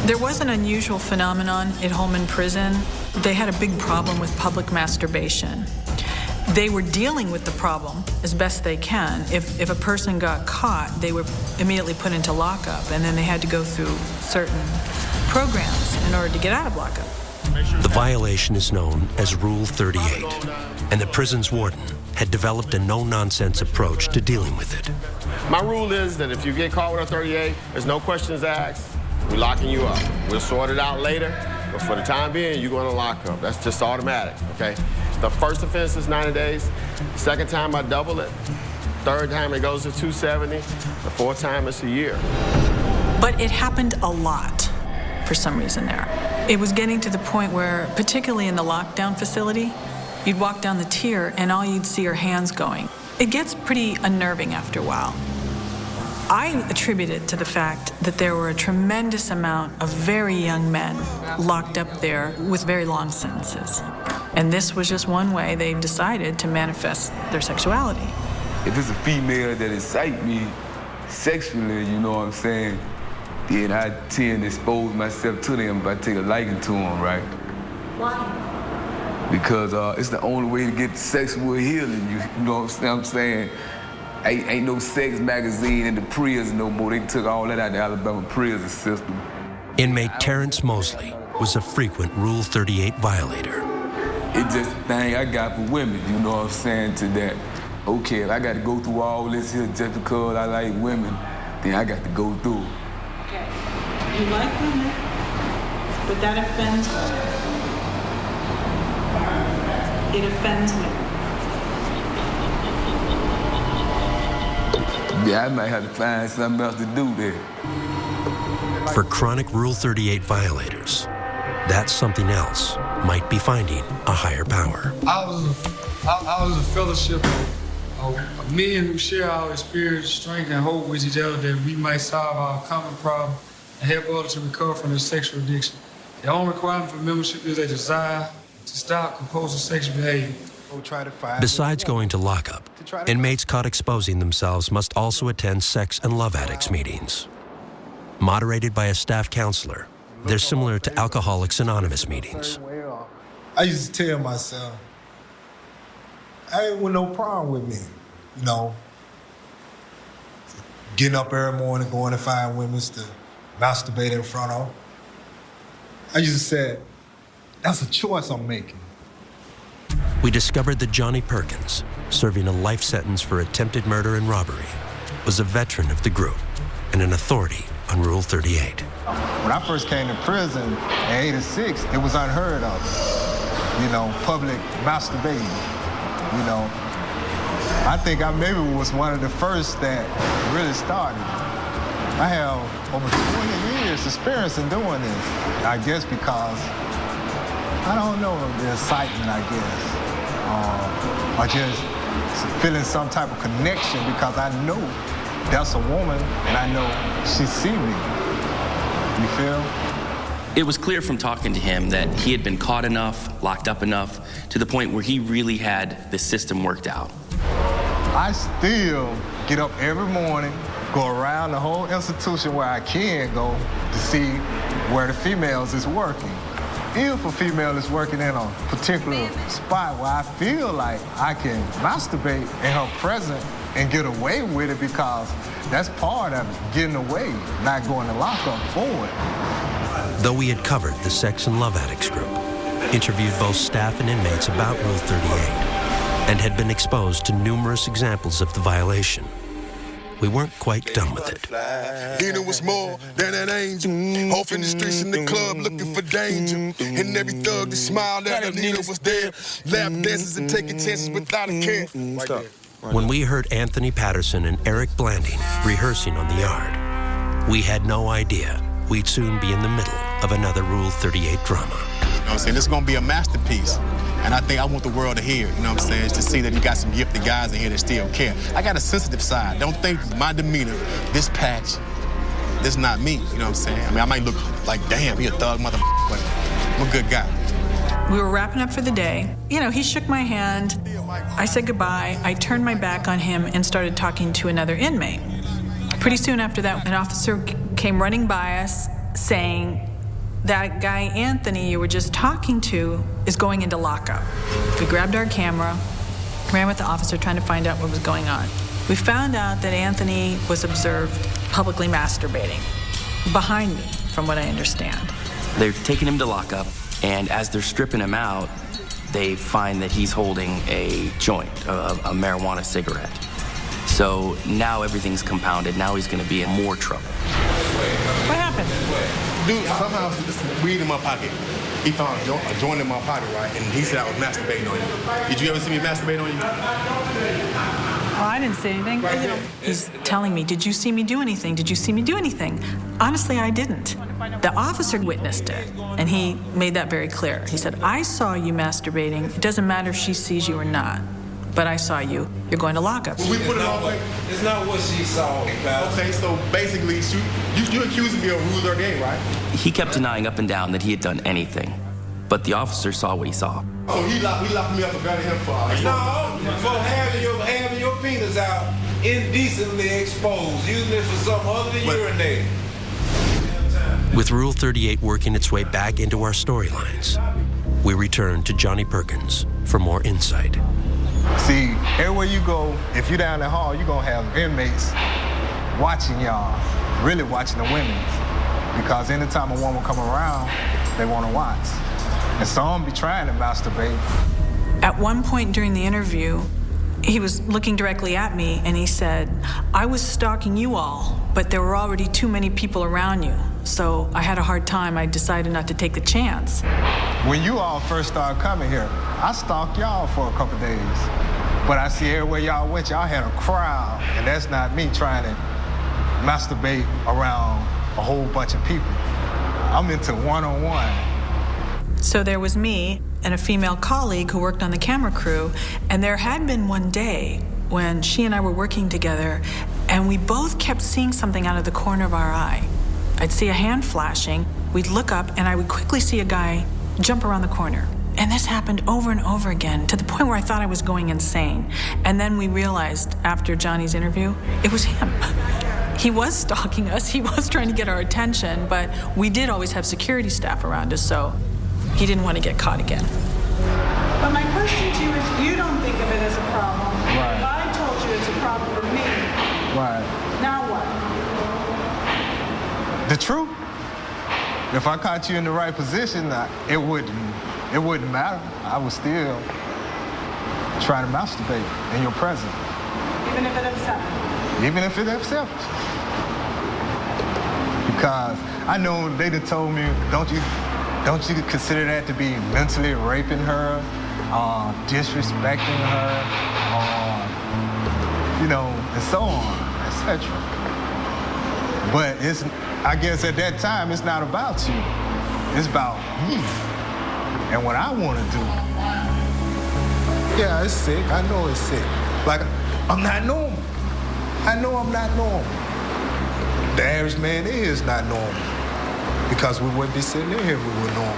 There was an unusual phenomenon at Holman Prison. They had a big problem with public masturbation. They were dealing with the problem as best they can. If a person got caught, they were immediately put into lockup, and then they had to go through certain programs in order to get out of lockup. The violation is known as Rule 38, and the prison's warden had developed a no-nonsense approach to dealing with it. My rule is that if you get caught with a 38, there's no questions asked. We're locking you up. We'll sort it out later, but for the time being, you're going to lock up. That's just automatic, okay? The first offense is 90 days. The second time, I double it. Third time, it goes to 270. The fourth time, it's a year. But it happened a lot for some reason there. It was getting to the point where, particularly in the lockdown facility, you'd walk down the tier and all you'd see are hands going. It gets pretty unnerving after a while. I attribute it to the fact that there were a tremendous amount of very young men locked up there with very long sentences. And this was just one way they decided to manifest their sexuality. If it's a female that excites me sexually, you know what I'm saying, then I tend to expose myself to them if I take a liking to them, right? Why? Because it's the only way to get the sexual healing, you know what I'm saying? Ain't no sex magazine in the prison no more. They took all that out of the Alabama prison system. Inmate Terrence Mosley was a frequent Rule 38 violator. It's just a thing I got for women, you know what I'm saying, to that, okay, if I got to go through all this here just because I like women, then I got to go through it. Okay, you like women, but that offends women. It offends women. Yeah, I might have to find something else to do there. For chronic Rule 38 violators, that something else might be finding a higher power. I was a fellowship of men who share our experience, strength, and hope with each other that we might solve our common problem and help others to recover from their sexual addiction. The only requirement for membership is a desire to stop compulsive sexual behavior. Besides going to lockup, inmates caught exposing themselves must also attend sex and love addicts meetings. Moderated by a staff counselor, they're similar to Alcoholics Anonymous meetings. I used to tell myself, I ain't with no problem with me, you know, getting up every morning, going to find women to masturbate in front of. I used to say, that's a choice I'm making. We discovered that Johnny Perkins, serving a life sentence for attempted murder and robbery, was a veteran of the group and an authority on Rule 38. When I first came to prison in '86, it was unheard of, you know, public masturbating, you know. I think I maybe was one of the first that really started. I have over 20 years experience in doing this, I guess because, I don't know, the excitement, I guess. Or just feeling some type of connection because I know that's a woman and I know she see me. You feel? It was clear from talking to him that he had been caught enough, locked up enough, to the point where he really had the system worked out. I still get up every morning, go around the whole institution where I can go to see where the females is working. If a female is working in a particular spot where I feel like I can masturbate in her presence and get away with it because that's part of it, getting away, not going to lockup for it. Though we had covered the sex and love addicts group, interviewed both staff and inmates about Rule 38, and had been exposed to numerous examples of the violation, we weren't quite done with it. Dina was more than an angel. Off in the streets in the club looking for danger. And every thug that smiled at her, Nina was there. Lap dances and taking chances without a care. When we heard Anthony Patterson and Eric Blanding rehearsing on the yard, we had no idea we'd soon be in the middle of another Rule 38 drama. You know what I'm saying? This is going to be a masterpiece. And I think I want the world to hear, you know what I'm saying, to see that you got some gifted guys in here that still care. I got a sensitive side. Don't think my demeanor, this patch, this not me, you know what I'm saying? I mean, I might look like, damn, he a thug motherfucker, but I'm a good guy. We were wrapping up for the day. You know, he shook my hand. I said goodbye. I turned my back on him and started talking to another inmate. Pretty soon after that, an officer came running by us saying, that guy Anthony you were just talking to is going into lockup. We grabbed our camera, ran with the officer trying to find out what was going on. We found out that Anthony was observed publicly masturbating behind me, from what I understand. They're taking him to lockup, and as they're stripping him out, they find that he's holding a joint, a marijuana cigarette. So now everything's compounded. Now he's going to be in more trouble. What happened? Dude, somehow weed in my pocket. He found a joint in my pocket, right? And he said I was masturbating on you. Did you ever see me masturbate on you? Oh, I didn't say anything. He's telling me, did you see me do anything? Did you see me do anything? Honestly, I didn't. The officer witnessed it, and he made that very clear. He said, I saw you masturbating. It doesn't matter if she sees you or not, but I saw you. You're going to lockup. Well, we put it all away. It's not what she saw. Okay, so basically, you accusing me of rules or game, right? He kept denying up and down that he had done anything, but the officer saw what he saw. So he locked me up and got him for for having your penis out indecently exposed, using it for something other than urinating. With Rule 38 working its way back into our storylines, we return to Johnny Perkins for more insight. See, everywhere you go, if you're down the hall, you're gonna have inmates watching y'all, really watching the women. Because anytime a woman come around, they wanna watch. And some be trying to masturbate. At one point during the interview, he was looking directly at me and he said, I was stalking you all, but there were already too many people around you. So I had a hard time. I decided not to take the chance. When you all first started coming here, I stalked y'all for a couple days. But I see everywhere y'all went, y'all had a crowd. And that's not me trying to masturbate around a whole bunch of people. I'm into one-on-one. So there was me and a female colleague who worked on the camera crew, and there had been one day when she and I were working together, and we both kept seeing something out of the corner of our eye. I'd see a hand flashing, we'd look up, and I would quickly see a guy jump around the corner. And this happened over and over again, to the point where I thought I was going insane. And then we realized, after Johnny's interview, it was him. He was stalking us, he was trying to get our attention, but we did always have security staff around us, so he didn't want to get caught again. But my question to you is, you don't think of it as a problem. Right. If I told you it's a problem with me, Right. now what? The truth. If I caught you in the right position, it wouldn't matter. I would still try to masturbate in your presence. Even if it upset me? Even if it upsets you. Because I know they done told me, don't you consider that to be mentally raping her, disrespecting her, and so on, etc. But I guess at that time, it's not about you. It's about me and what I want to do. Yeah, it's sick. I know it's sick. Like, I'm not normal. I know I'm not normal. The average man is not normal. Because we wouldn't be sitting in here if we were normal.